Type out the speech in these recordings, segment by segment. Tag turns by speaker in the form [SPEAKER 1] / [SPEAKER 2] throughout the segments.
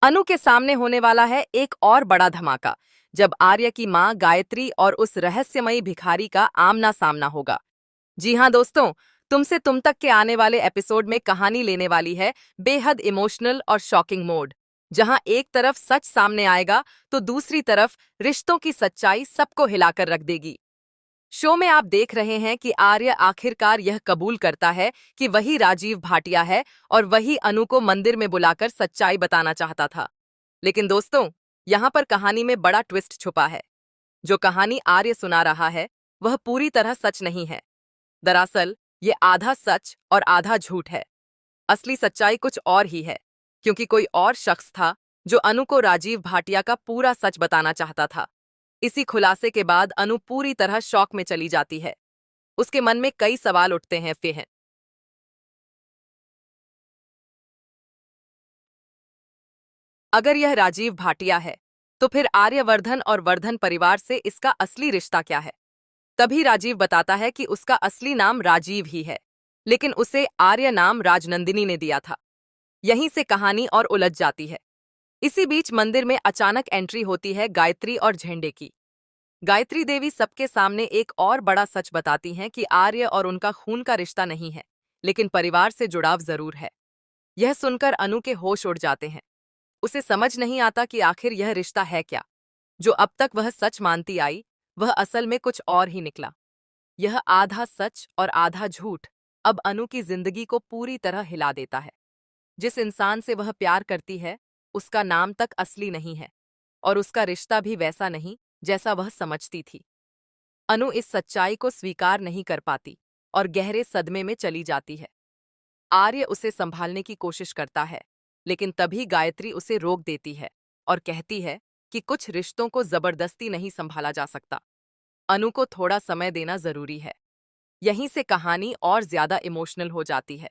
[SPEAKER 1] अनु के सामने होने वाला है एक और बड़ा धमाका, जब आर्य की मां गायत्री और उस रहस्यमयी भिखारी का आमना सामना होगा। जी हाँ दोस्तों, तुमसे तुम तक के आने वाले एपिसोड में कहानी लेने वाली है बेहद इमोशनल और शॉकिंग मोड, जहां एक तरफ सच सामने आएगा तो दूसरी तरफ रिश्तों की सच्चाई सबको हिलाकर रख देगी। शो में आप देख रहे हैं कि आर्य आखिरकार यह कबूल करता है कि वही राजीव भाटिया है और वही अनु को मंदिर में बुलाकर सच्चाई बताना चाहता था। लेकिन दोस्तों, यहाँ पर कहानी में बड़ा ट्विस्ट छुपा है। जो कहानी आर्य सुना रहा है वह पूरी तरह सच नहीं है। दरअसल ये आधा सच और आधा झूठ है। असली सच्चाई कुछ और ही है, क्योंकि कोई और शख्स था जो अनु को राजीव भाटिया का पूरा सच बताना चाहता था। इसी खुलासे के बाद अनु पूरी तरह शॉक में चली जाती है। उसके मन में कई सवाल उठते हैं। अगर यह राजीव भाटिया है, तो फिर आर्यवर्धन और वर्धन परिवार से इसका असली रिश्ता क्या है? तभी राजीव बताता है कि उसका असली नाम राजीव ही है, लेकिन उसे आर्य नाम राजनंदिनी ने दिया था। यहीं से कहानी और उलझ जाती है। इसी बीच मंदिर में अचानक एंट्री होती है गायत्री और झेंडे की। गायत्री देवी सबके सामने एक और बड़ा सच बताती हैं कि आर्य और उनका खून का रिश्ता नहीं है, लेकिन परिवार से जुड़ाव जरूर है। यह सुनकर अनु के होश उड़ जाते हैं। उसे समझ नहीं आता कि आखिर यह रिश्ता है क्या। जो अब तक वह सच मानती आई, वह असल में कुछ और ही निकला। यह आधा सच और आधा झूठ अब अनु की जिंदगी को पूरी तरह हिला देता है। जिस इंसान से वह प्यार करती है, उसका नाम तक असली नहीं है, और उसका रिश्ता भी वैसा नहीं जैसा वह समझती थी। अनु इस सच्चाई को स्वीकार नहीं कर पाती और गहरे सदमे में चली जाती है। आर्य उसे संभालने की कोशिश करता है, लेकिन तभी गायत्री उसे रोक देती है और कहती है कि कुछ रिश्तों को जबरदस्ती नहीं संभाला जा सकता। अनु को थोड़ा समय देना जरूरी है। यहीं से कहानी और ज्यादा इमोशनल हो जाती है।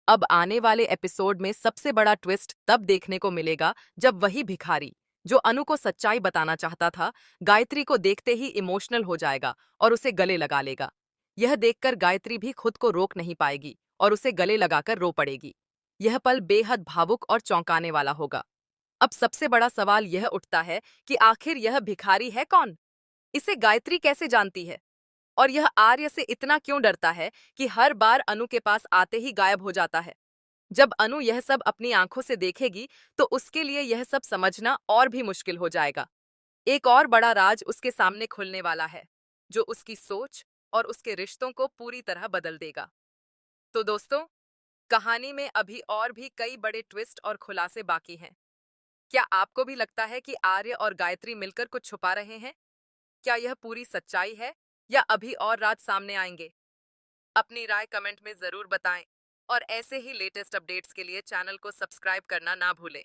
[SPEAKER 1] अब आने वाले एपिसोड में सबसे बड़ा ट्विस्ट तब देखने को मिलेगा जब वही भिखारी, जो अनु को सच्चाई बताना चाहता था, गायत्री को देखते ही इमोशनल हो जाएगा और उसे गले लगा लेगा। यह देखकर गायत्री भी खुद को रोक नहीं पाएगी और उसे गले लगाकर रो पड़ेगी। यह पल बेहद भावुक और चौंकाने वाला होगा। अब सबसे बड़ा सवाल यह उठता है कि आखिर यह भिखारी है कौन? इसे गायत्री कैसे जानती है? और यह आर्य से इतना क्यों डरता है कि हर बार अनु के पास आते ही गायब हो जाता है? जब अनु यह सब अपनी आंखों से देखेगी, तो उसके लिए यह सब समझना और भी मुश्किल हो जाएगा। एक और बड़ा राज उसके सामने खुलने वाला है, जो उसकी सोच और उसके रिश्तों को पूरी तरह बदल देगा। तो दोस्तों, कहानी में अभी और भी कई बड़े ट्विस्ट और खुलासे बाकी हैं। क्या आपको भी लगता है कि आर्य और गायत्री मिलकर कुछ छुपा रहे हैं? क्या यह पूरी सच्चाई है, या अभी और राज सामने आएंगे? अपनी राय कमेंट में जरूर बताएं, और ऐसे ही लेटेस्ट अपडेट्स के लिए चैनल को सब्सक्राइब करना ना भूलें।